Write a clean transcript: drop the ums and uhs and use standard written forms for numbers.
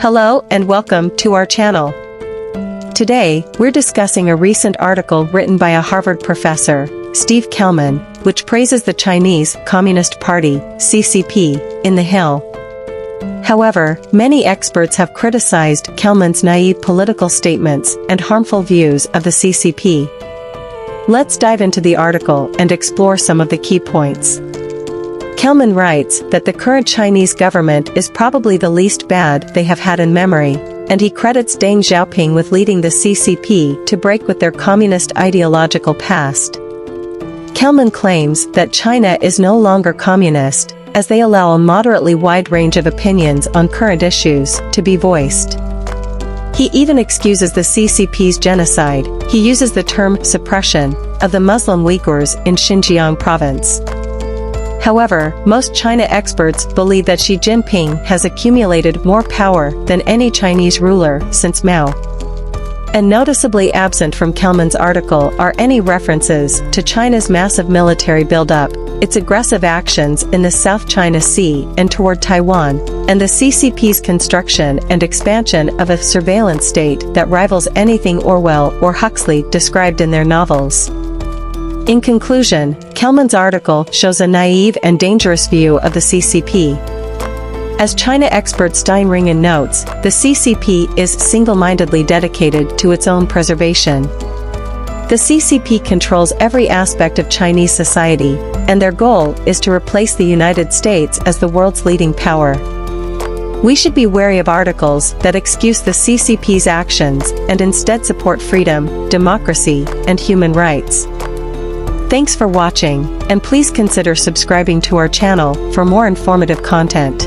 Hello and welcome to our channel. Today, we're discussing a recent article written by a Harvard professor, Steve Kelman, which praises the Chinese Communist Party, CCP, in the Hill. However, many experts have criticized Kelman's naive political statements and harmful views of the CCP. Let's dive into the article and explore some of the key points. Kelman writes that the current Chinese government is probably the least bad they have had in memory, and he credits Deng Xiaoping with leading the CCP to break with their communist ideological past. Kelman claims that China is no longer communist, as they allow a moderately wide range of opinions on current issues to be voiced. He even excuses the CCP's genocide. He uses the term suppression of the Muslim Uyghurs in Xinjiang Province. However, most China experts believe that Xi Jinping has accumulated more power than any Chinese ruler since Mao. And noticeably absent from Kelman's article are any references to China's massive military buildup, its aggressive actions in the South China Sea and toward Taiwan, and the CCP's construction and expansion of a surveillance state that rivals anything Orwell or Huxley described in their novels. In conclusion, Kelman's article shows a naive and dangerous view of the CCP. As China expert Steinringen notes, the CCP is single-mindedly dedicated to its own preservation. The CCP controls every aspect of Chinese society, and their goal is to replace the United States as the world's leading power. We should be wary of articles that excuse the CCP's actions and instead support freedom, democracy, and human rights. Thanks for watching, and please consider subscribing to our channel for more informative content.